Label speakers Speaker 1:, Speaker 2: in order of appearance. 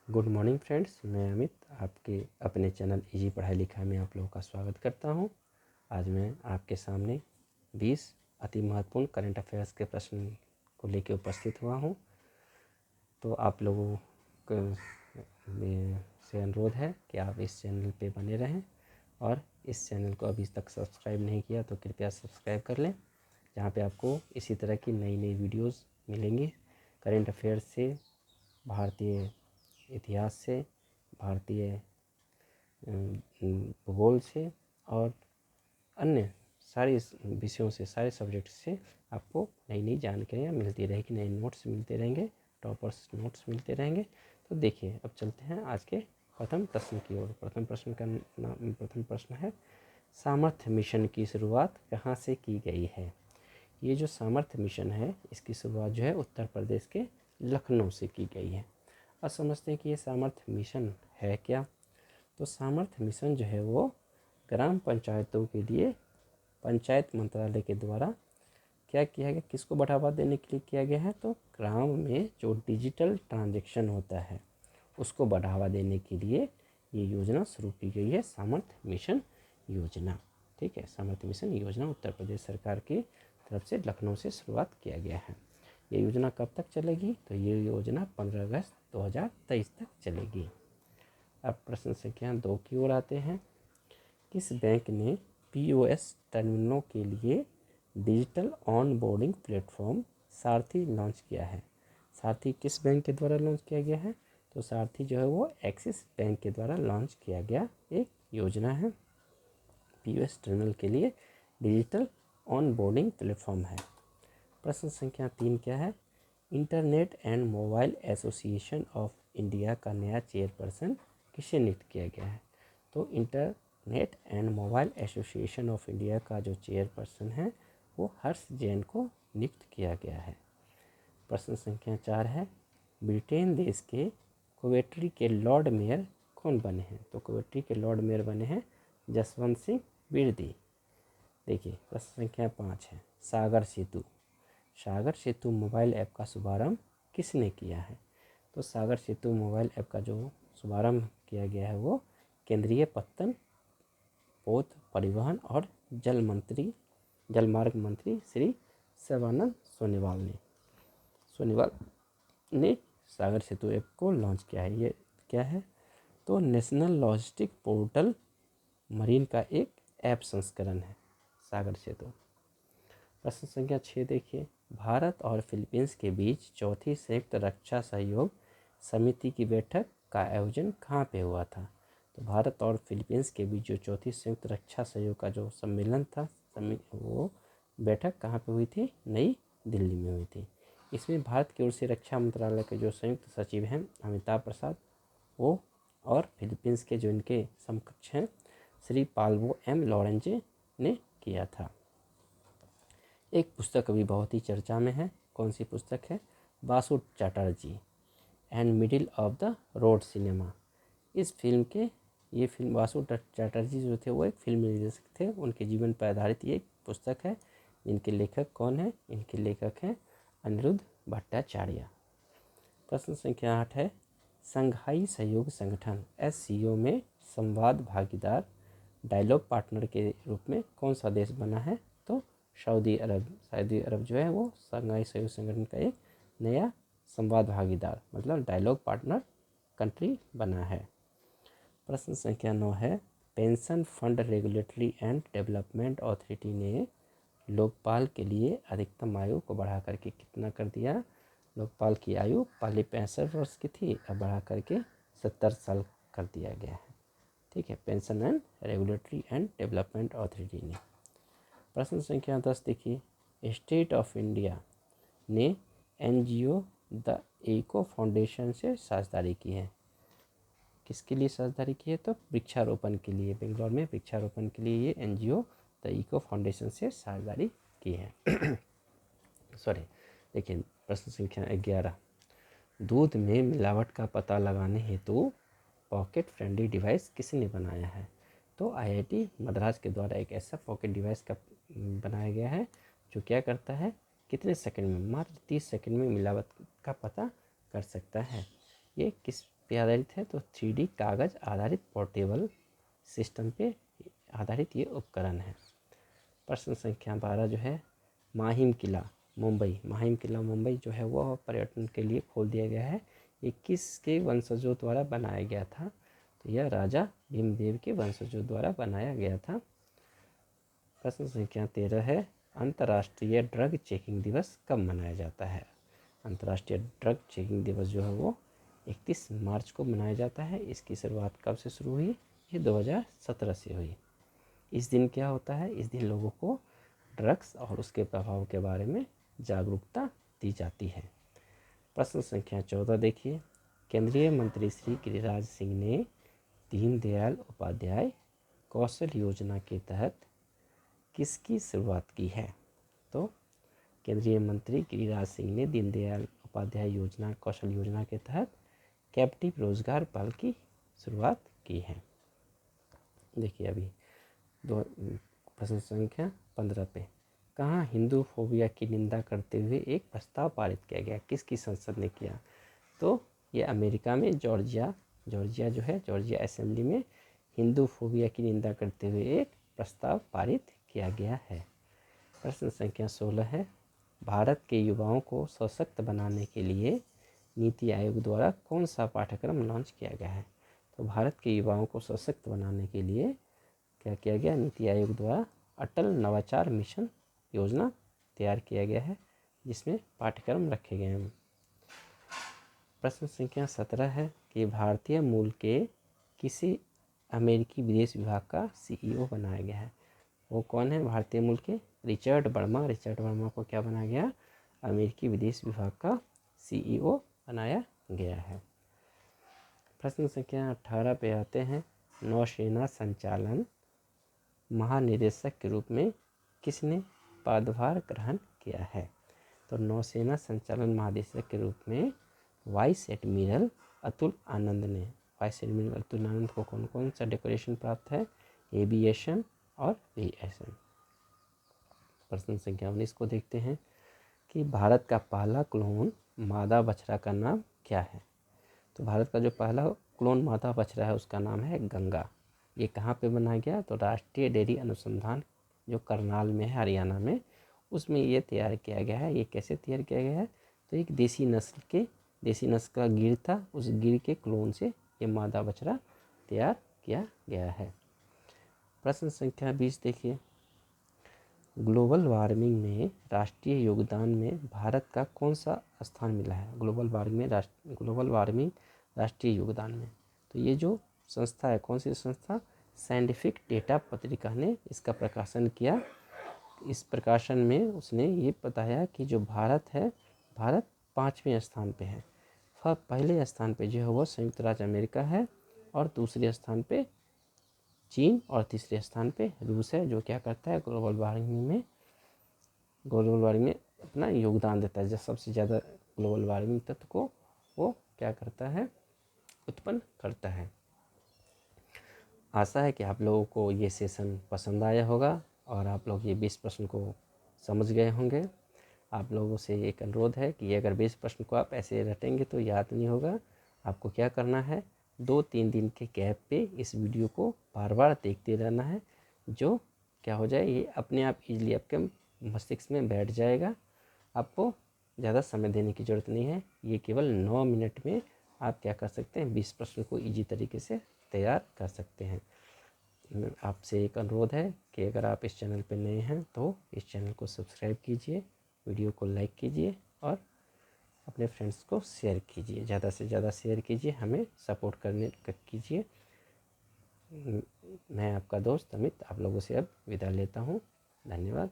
Speaker 1: Good morning friends, मैं अमित आपके अपने चैनल इजी पढ़ाई लिखाई में आप लोगों का स्वागत करता हूं। आज मैं आपके सामने 20 अति महत्वपूर्ण करंट अफेयर्स के प्रश्न को लेकर उपस्थित हुआ हूं। तो आप लोगों से अनुरोध है कि आप इस चैनल पे बने रहें और इस चैनल को अभी तक सब्सक्राइब नहीं किया तो कृपया सब्सक्राइब कर लें, जहाँ पे आपको इसी तरह की नई नई वीडियोस मिलेंगी करंट अफेयर्स से, भारतीय इतिहास से, भारतीय भूगोल से और अन्य सारे विषयों से, सारे सब्जेक्ट से आपको नई नई जानकारियाँ मिलती रहेगी, नए नोट्स मिलते रहेंगे, टॉपर्स नोट्स मिलते रहेंगे। तो देखिए, अब चलते हैं आज के प्रथम प्रश्न की ओर। प्रथम प्रश्न है, सामर्थ्य मिशन की शुरुआत कहाँ से की गई है? ये जो सामर्थ्य मिशन है, इसकी शुरुआत जो है उत्तर प्रदेश के लखनऊ से की गई है। अब समझते हैं कि ये सामर्थ्य मिशन है क्या। तो सामर्थ्य मिशन जो है वो ग्राम पंचायतों के लिए पंचायत मंत्रालय के द्वारा क्या किया गया, किसको बढ़ावा देने के लिए किया गया है? तो ग्राम में जो डिजिटल ट्रांजैक्शन होता है उसको बढ़ावा देने के लिए ये योजना शुरू की गई है, सामर्थ्य मिशन योजना। ठीक है, सामर्थ्य मिशन योजना उत्तर प्रदेश सरकार की तरफ से लखनऊ से शुरुआत किया गया है। ये योजना कब तक चलेगी? तो ये योजना 15 अगस्त 2023 तक चलेगी। अब प्रश्न संख्या 2 की ओर आते हैं। किस बैंक ने POS टर्मिनलों के लिए digital on boarding platform Sarathi launch किया है? सारथी किस बैंक के द्वारा लॉन्च किया गया है? तो सारथी जो है वो एक्सिस बैंक के द्वारा लॉन्च किया गया एक योजना है। POS टर्मिनल के लिए डिजिटल ऑन बोर्डिंग प्लेटफॉर्म है। प्रश्न संख्या 3 क्या है? Internet and mobile association of India का नया चेयरपर्सन किसे नियुक्त किया गया है? तो internet and mobile association of India का जो चेयरपर्सन है वो हर्ष जैन को नियुक्त किया गया है। प्रश्न संख्या 4 है, ब्रिटेन देश के कोवेट्री के लॉर्ड मेयर कौन बने हैं? तो कोवेट्री के लॉर्ड मेयर बने हैं जसवंत सिंह बिरदी। देखिए, प्रश्न संख्या 5 है, सागर सेतु। सागर सेतु मोबाइल ऐप का शुभारंभ किसने किया है? तो सागर सेतु मोबाइल ऐप का जो शुभारंभ किया गया है वो केंद्रीय पत्तन, पोत, परिवहन और जलमार्ग मंत्री श्री सर्बानंद सोनोवाल ने सागर सेतु ऐप को लॉन्च किया है। ये क्या है? तो नेशनल लॉजिस्टिक पोर्टल मरीन का एक ऐप संस्करण है सागर सेतु। प्रश्न संख्या 6 देखिए, भारत और फिलीपींस के बीच चौथी संयुक्त रक्षा सहयोग समिति की बैठक का आयोजन कहाँ पे हुआ था? तो भारत और फिलीपींस के बीच जो चौथी संयुक्त रक्षा सहयोग का जो सम्मेलन था, वो बैठक कहाँ पे हुई थी? नई दिल्ली में हुई थी। इसमें भारत की ओर से रक्षा मंत्रालय के जो संयुक्त सचिव हैं अमिताभ प्रसाद, वो और फिलीपींस के जो इनके समकक्ष हैं श्री पाल्वो एम लॉरेंजे ने किया था। एक पुस्तक अभी बहुत ही चर्चा में है। कौन सी पुस्तक है? Basu Chatterjee and middle of the road cinema. इस फिल्म के ये फिल्म बासु चैटर्जी जो थे वो एक फिल्म निर्देशक थे, उनके जीवन पर आधारित ये पुस्तक है। इनके लेखक कौन है? इनके लेखक हैं अनिरुद्ध भट्टाचार्य। प्रश्न संख्या 8 है, संघाई सहयोग संगठन SCO में संवाद भागीदार डायलॉग पार्टनर के रूप में कौन सा देश बना है? तो सऊदी अरब जो है वो संघाई सहयोग संगठन का एक नया संवाद भागीदार मतलब डायलॉग पार्टनर कंट्री बना है। प्रश्न संख्या 9 है, pension fund regulatory and development authority ने लोकपाल के लिए अधिकतम आयु को बढ़ा करके कितना कर दिया? लोकपाल की आयु पहले 65 वर्ष की थी, अब बढ़ा करके 70 साल कर दिया गया है। ठीक है, pension and regulatory and development authority ने। प्रश्न संख्या 10 देखिए, स्टेट ऑफ इंडिया ने NGO द इको फाउंडेशन से साझेदारी की है। किसके लिए साझेदारी की है? तो वृक्षारोपण के लिए, बेंगलोर में वृक्षारोपण के लिए ये NGO द इको फाउंडेशन से साझेदारी की है। सॉरी, देखिए प्रश्न संख्या 11, दूध में मिलावट का पता लगाने हेतु पॉकेट फ्रेंडली डिवाइस किसने बनाया है? तो IIT मद्रास के द्वारा एक ऐसा पॉकेट डिवाइस का बनाया गया है जो क्या करता है, कितने सेकंड में, मात्र 30 सेकंड में मिलावट का पता कर सकता है। ये किस पे आधारित है? तो 3D कागज़ आधारित पोर्टेबल सिस्टम पे आधारित ये उपकरण है। प्रश्न संख्या 12 जो है, माहिम किला मुंबई जो है वह पर्यटन के लिए खोल दिया गया है। ये किसके वंशजों द्वारा बनाया गया था? तो यह राजा भीमदेव के वंशजों द्वारा बनाया गया था। प्रश्न संख्या 13 है, अंतर्राष्ट्रीय ड्रग चेकिंग दिवस कब मनाया जाता है? अंतर्राष्ट्रीय ड्रग चेकिंग दिवस जो है वो 31 मार्च को मनाया जाता है। इसकी शुरुआत कब से शुरू हुई? ये 2017 से हुई। इस दिन क्या होता है? इस दिन लोगों को ड्रग्स और उसके प्रभाव के बारे में जागरूकता दी जाती है। प्रश्न संख्या 14 देखिए, केंद्रीय मंत्री श्री गिरिराज सिंह ने दीनदयाल उपाध्याय कौशल योजना के तहत किसकी शुरुआत की है? तो केंद्रीय मंत्री गिरिराज सिंह ने दीनदयाल उपाध्याय योजना कौशल योजना के तहत कैप्टिव रोजगार पहल की शुरुआत की है। देखिए अभी प्रश्न संख्या 15 पे, कहाँ हिंदू फोबिया की निंदा करते हुए एक प्रस्ताव पारित किया गया? किसकी संसद ने किया? तो ये अमेरिका में जॉर्जिया जो है, जॉर्जिया असेंबली में हिंदू फोबिया की निंदा करते हुए एक प्रस्ताव पारित किया गया है। प्रश्न संख्या 16 है, भारत के युवाओं को सशक्त बनाने के लिए नीति आयोग द्वारा कौन सा पाठ्यक्रम लॉन्च किया गया है? तो भारत के युवाओं को सशक्त बनाने के लिए क्या किया गया? नीति आयोग द्वारा अटल नवाचार मिशन योजना तैयार किया गया है, जिसमें पाठ्यक्रम रखे गए हैं। प्रश्न संख्या 17 है कि भारतीय मूल के किसी अमेरिकी विदेश विभाग का CEO बनाया गया है? वो कौन है भारतीय मूल के? रिचर्ड वर्मा को क्या बनाया गया? अमेरिकी विदेश विभाग का CEO बनाया गया है। प्रश्न संख्या 18 पे आते हैं, नौसेना संचालन महानिदेशक के रूप में किसने पदभार ग्रहण किया है? तो नौसेना संचालन महानिदेशक के रूप में वाइस एडमिरल अतुल आनंद को कौन कौन सा डेकोरेशन प्राप्त है? एविएशन और एविएशन। प्रश्न संख्या 19 को देखते हैं कि भारत का पहला क्लोन मादा बछड़ा का नाम क्या है? तो भारत का जो पहला क्लोन मादा बछड़ा है उसका नाम है गंगा। ये कहाँ पे बनाया गया? तो राष्ट्रीय डेयरी अनुसंधान जो करनाल में है, हरियाणा में, उसमें ये तैयार किया गया है। ये कैसे तैयार किया गया है? तो एक देसी नस्ल का गिर था, उस गिर के क्लोन से ये मादा बछड़ा तैयार किया गया है। प्रश्न संख्या 20 देखिए, ग्लोबल वार्मिंग में राष्ट्रीय योगदान में भारत का कौन सा स्थान मिला है? ग्लोबल वार्मिंग राष्ट्रीय योगदान में, तो ये जो संस्था है, कौन सी संस्था? साइंटिफिक डेटा पत्रिका ने इसका प्रकाशन किया। इस प्रकाशन में उसने ये बताया कि जो भारत है, भारत 5वें स्थान पे है। पहले स्थान पे जो है वो संयुक्त राज्य अमेरिका है, और दूसरे स्थान पे चीन, और तीसरे स्थान पे रूस है, जो क्या करता है? ग्लोबल वार्मिंग में अपना योगदान देता है। जो सबसे ज़्यादा ग्लोबल वार्मिंग तत्व को वो क्या करता है? उत्पन्न करता है। आशा है कि आप लोगों को ये सेशन पसंद आया होगा और आप लोग ये 20 प्रश्न को समझ गए होंगे। आप लोगों से एक अनुरोध है कि अगर 20 प्रश्न को आप ऐसे रटेंगे तो याद नहीं होगा। आपको क्या करना है? 2-3 दिन के गैप पे इस वीडियो को बार बार देखते रहना है, जो क्या हो जाए, ये अपने आप इजीली आपके मस्तिष्क में बैठ जाएगा। आपको ज़्यादा समय देने की ज़रूरत नहीं है। ये केवल 9 मिनट में आप क्या कर सकते हैं? 20 प्रश्न को ईजी तरीके से तैयार कर सकते हैं। आपसे एक अनुरोध है कि अगर आप इस चैनल पर नए हैं तो इस चैनल को सब्सक्राइब कीजिए, वीडियो को लाइक कीजिए और अपने फ्रेंड्स को शेयर कीजिए। ज़्यादा से ज़्यादा शेयर कीजिए, हमें सपोर्ट कीजिए। मैं आपका दोस्त अमित आप लोगों से अब विदा लेता हूँ। धन्यवाद।